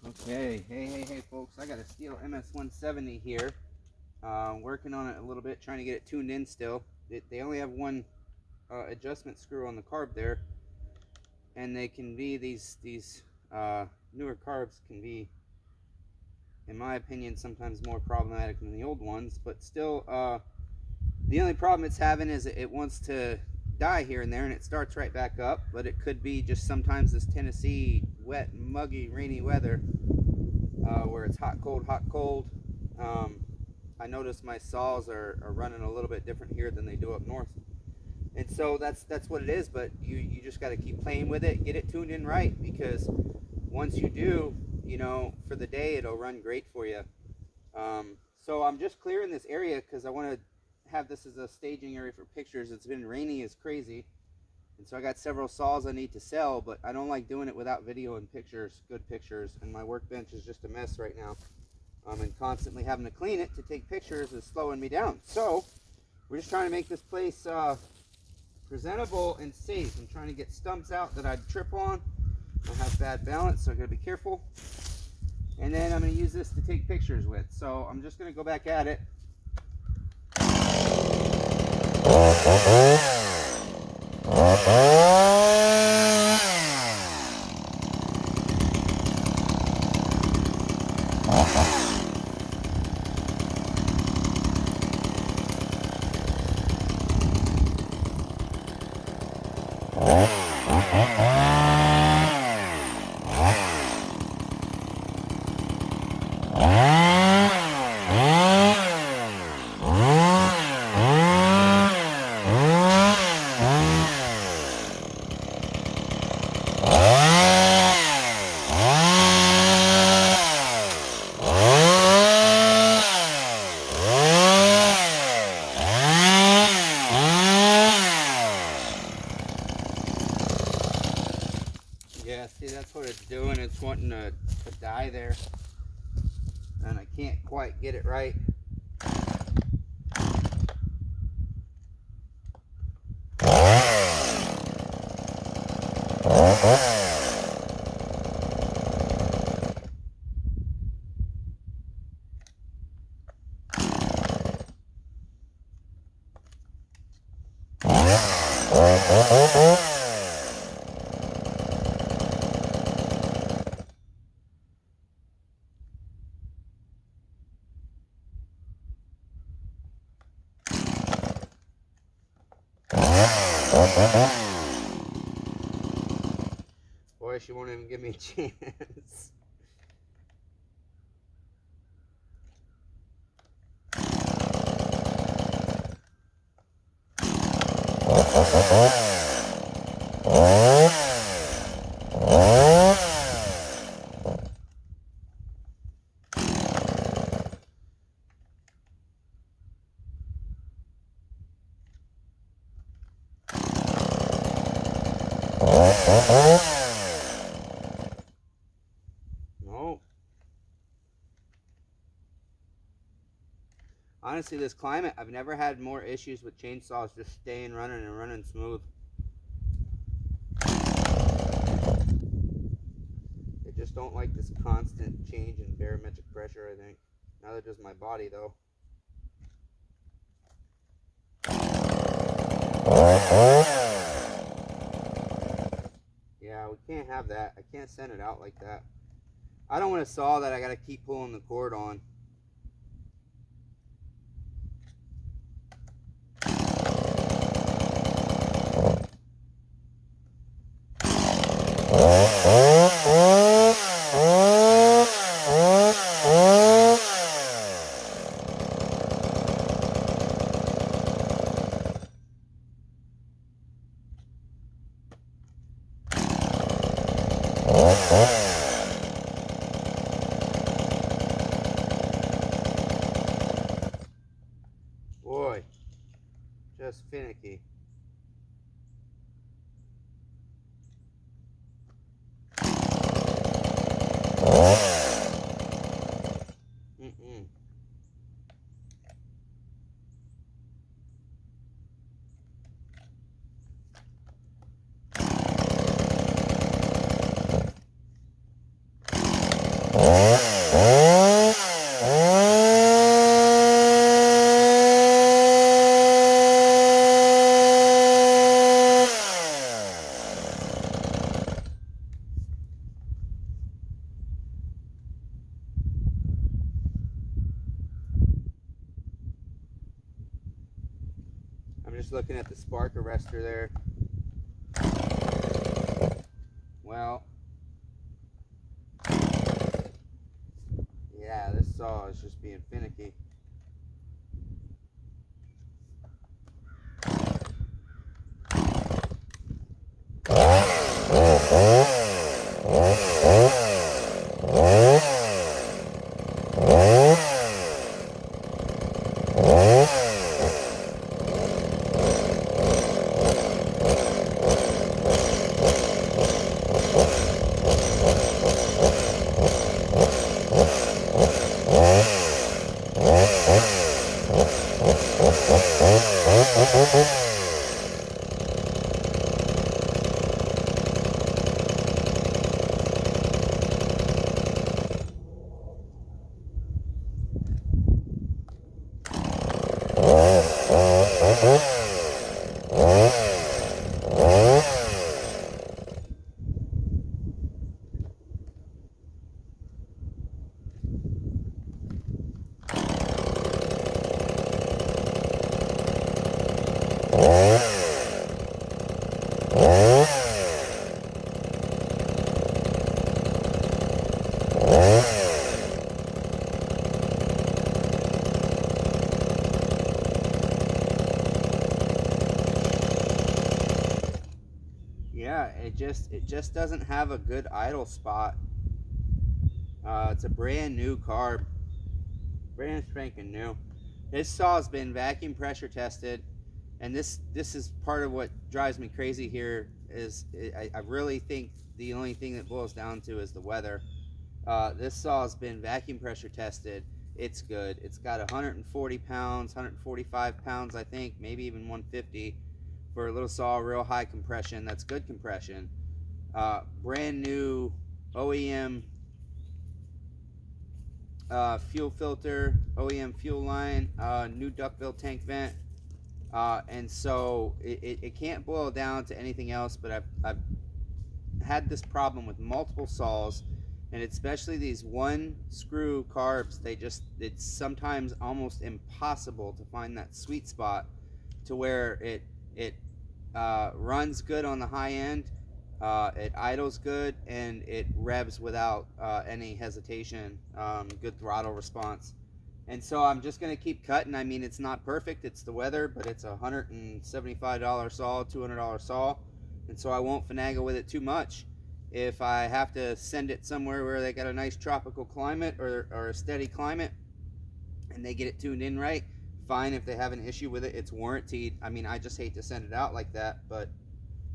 Okay, hey folks, I got a Stihl MS170 here. Working on it a little bit, trying to get it tuned in still. They only have one adjustment screw on the carb there, and they can be, these newer carbs can be, in my opinion, sometimes more problematic than the old ones, but still, the only problem it's having is it wants to die here and there, and it starts right back up, but it could be just sometimes this Tennessee wet, muggy, rainy weather, where it's hot, cold, hot, cold. I notice my saws are running a little bit different here than they do up north. And so that's what it is, but you just got to keep playing with it, get it tuned in right, because once you do, for the day, it'll run great for you. So I'm just clearing this area because I want to have this as a staging area for pictures. It's been rainy as crazy, and so I got several saws I need to sell, but I don't like doing it without video and pictures, good pictures, and my workbench is just a mess right now. And constantly having to clean it to take pictures is slowing me down. So we're just trying to make this place presentable and safe. I'm trying to get stumps out that I'd trip on. I have bad balance, so I gotta be careful. And then I'm gonna use this to take pictures with. So I'm just gonna go back at it. Yeah, see, that's what it's doing. It's wanting to die there, and I can't quite get it right. Boy, she won't even give me a chance. No. Honestly, this climate, I've never had more issues with chainsaws just staying running and running smooth. They just don't like this constant change in barometric pressure, I think. Neither does my body, though. Yeah, we can't have that. I can't send it out like that. I don't want a saw that I gotta keep pulling the cord on. Boy, just finicky. just looking at the spark arrestor there. Well, yeah, this saw is just being finicky. Yeah, it just doesn't have a good idle spot. It's a brand new carb, brand spanking new. This saw's been vacuum pressure tested, and this is part of what drives me crazy here. I really think the only thing that boils down to is the weather. This saw's been vacuum pressure tested. It's good. It's got 140 pounds, 145 pounds, I think, maybe even 150 for a little saw, real high compression. That's good compression. Brand new OEM fuel filter, OEM fuel line, new duckbill tank vent. And so it can't boil down to anything else, but I've had this problem with multiple saws, and especially these one screw carbs. It's sometimes almost impossible to find that sweet spot to where it runs good on the high end, it idles good, and it revs without any hesitation, good throttle response. And so I'm just going to keep cutting. I mean, it's not perfect, it's the weather, but it's a $175 saw, $200 saw, and so I won't finagle with it too much. If I have to send it somewhere where they got a nice tropical climate or a steady climate and they get it tuned in right, fine. If they have an issue with it, it's warranted. I mean, I just hate to send it out like that, but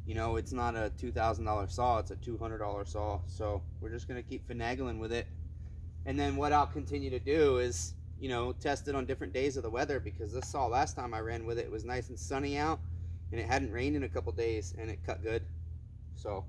you know, it's not a $2,000 saw, it's a $200 saw. So we're just going to keep finagling with it. And then what I'll continue to do is, you know, test it on different days of the weather, because this saw, last time I ran with it, it was nice and sunny out and it hadn't rained in a couple days and it cut good. So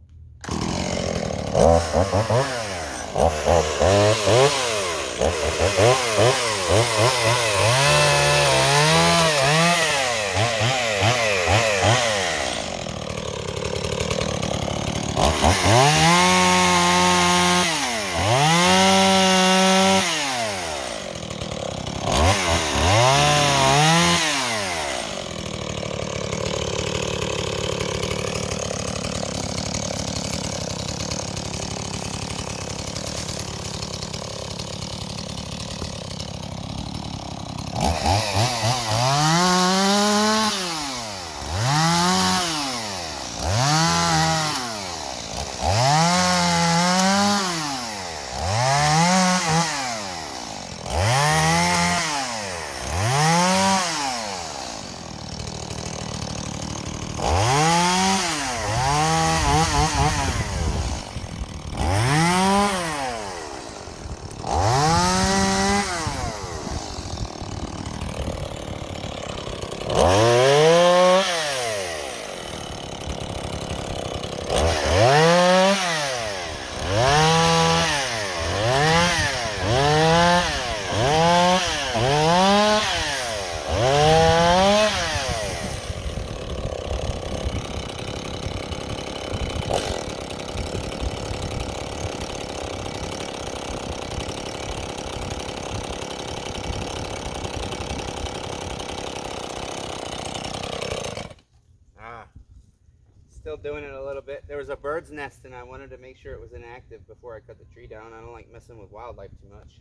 doing it a little bit. There was a bird's nest and I wanted to make sure it was inactive before I cut the tree down. I don't like messing with wildlife too much.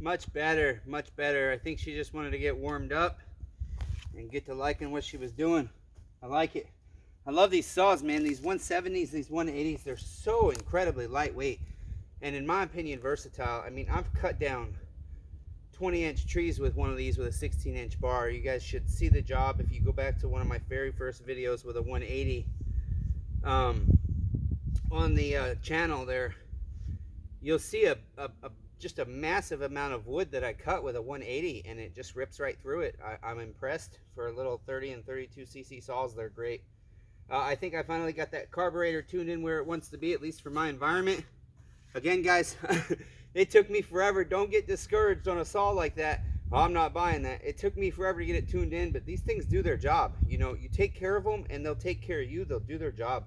Much better, much better. I think she just wanted to get warmed up and get to liking what she was doing. I like it. I love these saws, man. These 170s, these 180s, they're so incredibly lightweight and, in my opinion, versatile. I mean, I've cut down 20-inch trees with one of these with a 16-inch bar. You guys should see the job if you go back to one of my very first videos with a 180 on the channel there. You'll see just a massive amount of wood that I cut with a 180, and it just rips right through it. I'm impressed. For a little 30 and 32 cc saws, they're great. I think I finally got that carburetor tuned in where it wants to be, at least for my environment. Again, guys, it took me forever. Don't get discouraged on a saw like that. Oh, I'm not buying that. It took me forever to get it tuned in, but these things do their job. You know, you take care of them and they'll take care of you. They'll do their job.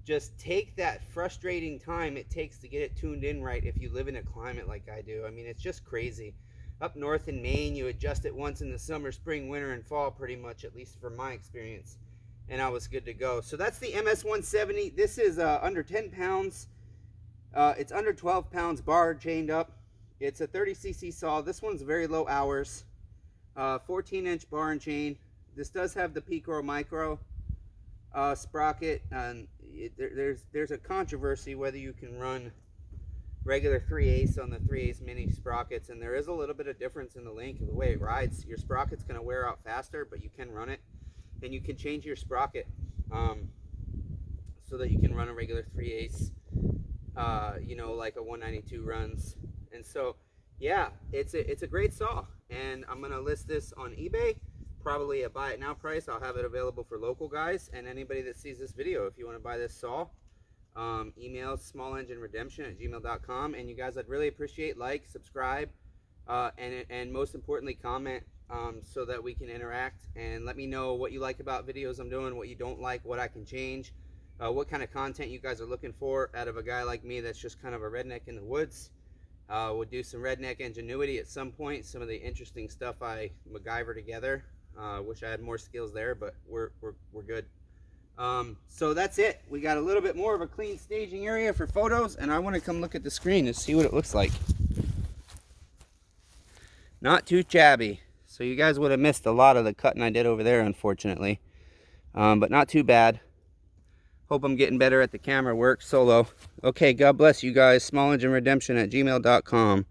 Just take that frustrating time it takes to get it tuned in right if you live in a climate like I do. I mean, it's just crazy. Up north in Maine, you adjust it once in the summer, spring, winter, and fall pretty much, at least from my experience. And I was good to go. So that's the MS170. This is under 10 pounds. It's under 12 pounds bar chained up. It's a 30 cc saw. This one's very low hours. 14-inch bar and chain. This does have the Pico Micro sprocket, and there's a controversy whether you can run regular 3/8 on the 3/8 mini sprockets, and there is a little bit of difference in the length of the way it rides. Your sprocket's going to wear out faster, but you can run it, and you can change your sprocket so that you can run a regular 3/8 you know, like a 192 runs. And so yeah, it's a great saw, and I'm going to list this on eBay. Probably a buy it now price. I'll have it available for local guys, and anybody that sees this video, if you want to buy this saw, email smallengineredemption@gmail.com. and you guys, I'd really appreciate like, subscribe, and most importantly, comment, so that we can interact, and let me know what you like about videos I'm doing, what you don't like, what I can change, what kind of content you guys are looking for out of a guy like me that's just kind of a redneck in the woods. We'll do some redneck ingenuity at some point, some of the interesting stuff I MacGyver together. Wish I had more skills there, but we're good. So that's it. We got a little bit more of a clean staging area for photos, and I want to come look at the screen and see what it looks like. Not too shabby. So you guys would have missed a lot of the cutting I did over there, unfortunately, but not too bad. Hope I'm getting better at the camera work solo. Okay, God bless you guys. smallengineredemption@gmail.com.